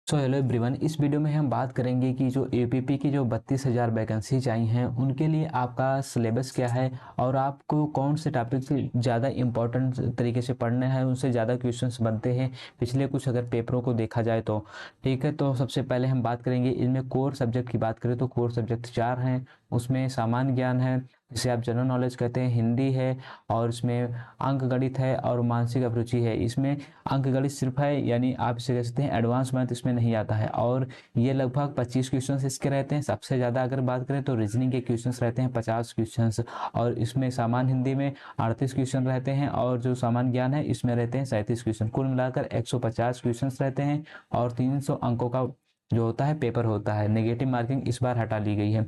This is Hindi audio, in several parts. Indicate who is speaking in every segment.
Speaker 1: सो हेलो एवरीवन, इस वीडियो में हम बात करेंगे कि जो एपीपी की जो 32,000 वैकेंसीज आई हैं उनके लिए आपका सिलेबस क्या है और आपको कौन से टॉपिक से ज़्यादा इंपॉर्टेंट तरीके से पढ़ना है, उनसे ज़्यादा क्वेश्चंस बनते हैं पिछले कुछ अगर पेपरों को देखा जाए तो। ठीक है, तो सबसे पहले हम बात करेंगे इनमें कोर सब्जेक्ट की बात करें तो कोर सब्जेक्ट 4 हैं। उसमें सामान्य ज्ञान है जिसे आप जनरल नॉलेज कहते हैं, हिंदी है और इसमें अंक गणित है और मानसिक अभिरुचि है। इसमें अंक गणित सिर्फ है, यानी आप इसे कह सकते हैं एडवांस मैथ इसमें नहीं आता है और ये लगभग 25 क्वेश्चंस इसके रहते हैं। सबसे ज़्यादा अगर बात करें तो रीजनिंग के क्वेश्चंस रहते हैं 50 क्वेश्चंस और इसमें सामान्य हिंदी में 38 क्वेश्चन रहते हैं और जो सामान्य ज्ञान है इसमें रहते हैं 37 क्वेश्चन। कुल मिलाकर 150 क्वेश्चंस रहते हैं और 300 अंकों का जो होता है पेपर होता है। नेगेटिव मार्किंग इस बार हटा ली गई है।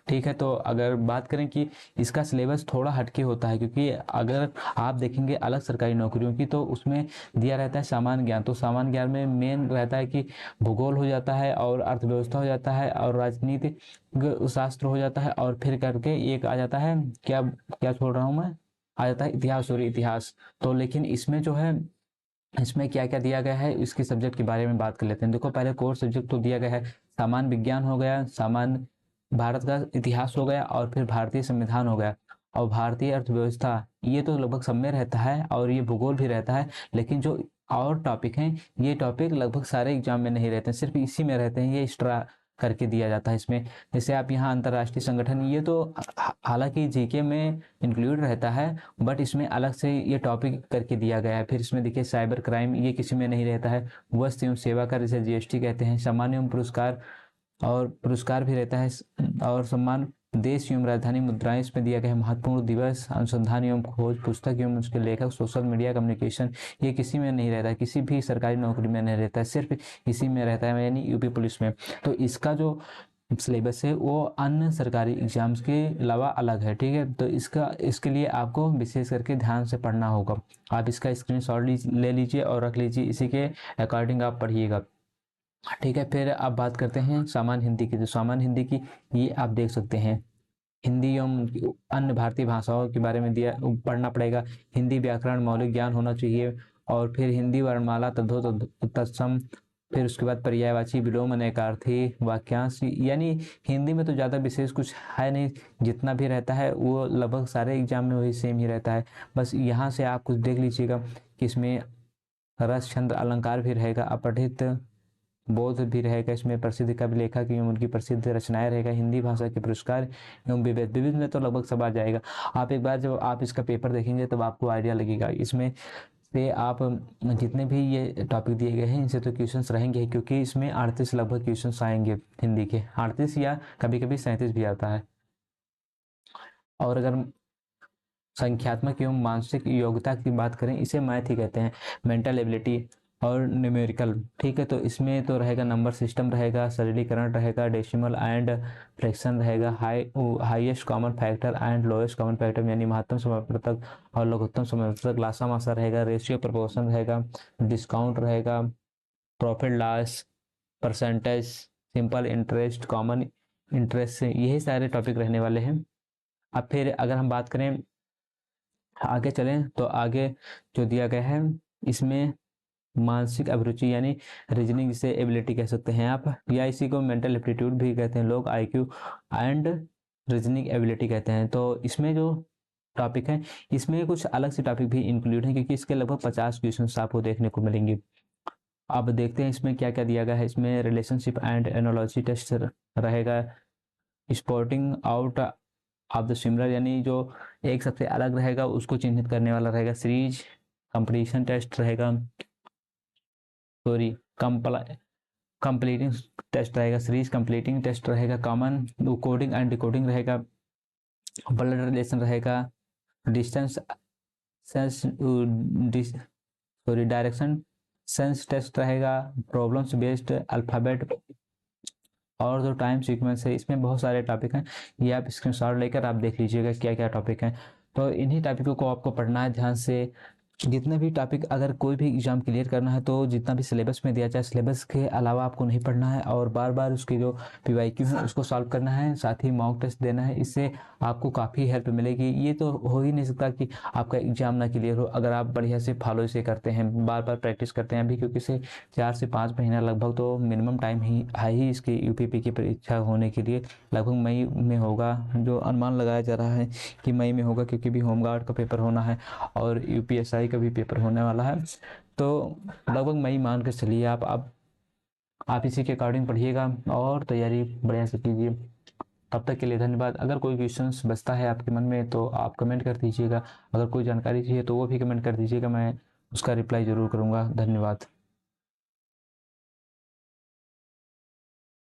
Speaker 1: ठीक है, तो अगर बात करें कि इसका सिलेबस थोड़ा हटके होता है, क्योंकि अगर आप देखेंगे अलग सरकारी नौकरियों की तो उसमें दिया रहता है सामान्य ज्ञान, तो सामान्य ज्ञान में मेन रहता है कि भूगोल हो जाता है और अर्थव्यवस्था हो जाता है और राजनीति शास्त्र हो जाता है और फिर करके एक आ जाता है, क्या क्या छोड़ रहा हूँ मैं, आ जाता है इतिहास और इतिहास। तो लेकिन इसमें जो है, इसमें क्या क्या दिया गया है इसके सब्जेक्ट के बारे में बात कर लेते हैं। देखो, पहले कोर सब्जेक्ट तो दिया गया है सामान्य विज्ञान हो गया, सामान्य भारत का इतिहास हो गया और फिर भारतीय संविधान हो गया और भारतीय अर्थव्यवस्था। ये तो लगभग सब में रहता है और ये भूगोल भी रहता है, लेकिन जो और टॉपिक हैं ये टॉपिक लगभग सारे एग्जाम में नहीं रहते हैं, सिर्फ इसी में रहते हैं। ये एक्स्ट्रा करके दिया जाता है इसमें। जैसे आप यहाँ अंतर्राष्ट्रीय संगठन, ये तो हालांकि जीके में इंक्लूड रहता है बट इसमें अलग से ये टॉपिक करके दिया गया है। फिर इसमें देखिए साइबर क्राइम, ये किसी में नहीं रहता है। वस्तु एवं सेवा कर जिसे जीएसटी कहते हैं, सम्मान एवं पुरस्कार और पुरस्कार भी रहता है और सम्मान, देश एवं राजधानी मुद्राएं इसमें दिया गया है, महत्वपूर्ण दिवस, अनुसंधान एवं खोज, पुस्तक एवं उसके लेखक, सोशल मीडिया कम्युनिकेशन, ये किसी में नहीं रहता है, किसी भी सरकारी नौकरी में नहीं रहता है, सिर्फ इसी में रहता है, यानी यूपी पुलिस में। तो इसका जो सिलेबस है वो अन्य सरकारी एग्जाम्स के अलावा अलग है। ठीक है, तो इसके लिए आपको विशेष करके ध्यान से पढ़ना होगा। आप इसका स्क्रीनशॉट ले लीजिए और रख लीजिए, इसी के अकॉर्डिंग आप पढ़िएगा। ठीक है, फिर आप बात करते हैं सामान्य हिंदी की। तो सामान्य हिंदी की ये आप देख सकते हैं, हिंदी एवं अन्य भारतीय भाषाओं के बारे में दिया, पढ़ना पड़ेगा। हिंदी व्याकरण मौलिक ज्ञान होना चाहिए और फिर हिंदी वर्णमाला तद्धोत तत्सम, फिर उसके बाद पर्यायवाची विलोम नैकार्थी वाक्यांश। यानी हिंदी में तो ज़्यादा विशेष कुछ है नहीं, जितना भी रहता है वो लगभग सारे एग्जाम में वही सेम ही रहता है। बस यहाँ से आप कुछ देख लीजिएगा कि इसमें रस छंद अलंकार भी रहेगा, अपठित बोध भी रहेगा, इसमें प्रसिद्ध कवि लेखक एवं उनकी प्रसिद्ध रचनाएं रहेगा, हिंदी भाषा के पुरस्कार एवं विविध विविध में तो लगभग सब आ जाएगा। आप एक बार जब आप इसका पेपर देखेंगे तब आपको आइडिया लगेगा। इसमें से आप जितने भी ये टॉपिक दिए गए हैं इनसे तो क्वेश्चंस रहेंगे, क्योंकि इसमें 38 लगभग क्वेश्चंस आएंगे हिंदी के, 38 या कभी कभी 37 भी आता है। और अगर संख्यात्मक एवं मानसिक योग्यता की बात करें, इसे मैथ ही कहते हैं, मेंटल एबिलिटी और न्यूमेरिकल। ठीक है, तो इसमें तो रहेगा नंबर सिस्टम रहेगा, सरलीकरण रहेगा, डेसिमल एंड फ्रैक्शन रहेगा, highest common factor and lowest common factor, यानी महत्तम समापवर्तक और लघुत्तम समापवर्तक, लासा मासा रहेगा, रेशियो प्रोपोर्शन रहेगा, डिस्काउंट रहेगा, profit loss, percentage, simple interest, common interest, से यही सारे टॉपिक रहने वाले हैं। अब फिर अगर हम बात करें आगे चलें तो आगे जो दिया गया है इसमें मानसिक अभिरुचि यानी रीजनिंग, जिसे एबिलिटी कह सकते हैं आप, या इसी को मेंटल एप्टीट्यूड भी कहते हैं लोग, आईक्यू एंड रीजनिंग एबिलिटी कहते हैं। तो इसमें जो टॉपिक है इसमें कुछ अलग से टॉपिक भी इंक्लूड हैं, क्योंकि इसके लगभग 50 क्वेश्चन आपको देखने को मिलेंगे। अब देखते हैं इसमें क्या क्या दिया गया है। इसमें रिलेशनशिप एंड एनोलॉजी टेस्ट रहेगा, spotting out of the similar, यानी जो एक सबसे अलग रहेगा उसको चिन्हित करने वाला रहेगा, सीरीज कंप्लीशन टेस्ट रहेगा, सॉरी कंप्लीटिंग टेस्ट रहेगा, सीरीज कंप्लीटिंग टेस्ट रहेगा, कॉमन कोडिंग एंड डिकोडिंग रहेगा, ब्लड रिलेशन रहेगा, distance sense, sorry direction sense test रहेगा, प्रॉब्लम्स बेस्ड अल्फाबेट और जो टाइम सीक्वेंस है। इसमें बहुत सारे टॉपिक हैं, ये आप स्क्रीनशॉट लेकर आप देख लीजिएगा क्या क्या टॉपिक हैं। तो इन्हीं टॉपिकों को आपको पढ़ना है ध्यान से। जितने भी टॉपिक, अगर कोई भी एग्ज़ाम क्लियर करना है तो जितना भी सिलेबस में दिया जाए, सिलेबस के अलावा आपको नहीं पढ़ना है और बार बार उसकी जो पीवाईक्यू है उसको सॉल्व करना है, साथ ही मॉक टेस्ट देना है। इससे आपको काफ़ी हेल्प मिलेगी। ये तो हो ही नहीं सकता कि आपका एग्ज़ाम ना क्लियर हो अगर आप बढ़िया से फॉलो इसे करते हैं, बार बार प्रैक्टिस करते हैं। अभी क्योंकि इसे 4 से 5 महीना लगभग तो मिनिमम टाइम ही है ही इसकी यूपीपी की परीक्षा होने के लिए। लगभग मई में होगा, जो अनुमान लगाया जा रहा है कि मई में होगा, क्योंकि भी होमगार्ड का पेपर होना है और यूपीएसआई का भी पेपर होने वाला है। तो लगभग मई मान के चलिए आप इसी के अकॉर्डिंग पढ़िएगा और तैयारी बढ़िया से कीजिए। तब तक के लिए धन्यवाद। अगर कोई क्वेश्चंस बचता है आपके मन में तो आप कमेंट कर दीजिएगा। अगर कोई जानकारी चाहिए तो वो भी कमेंट कर दीजिएगा, मैं उसका रिप्लाई ज़रूर करूँगा। धन्यवाद।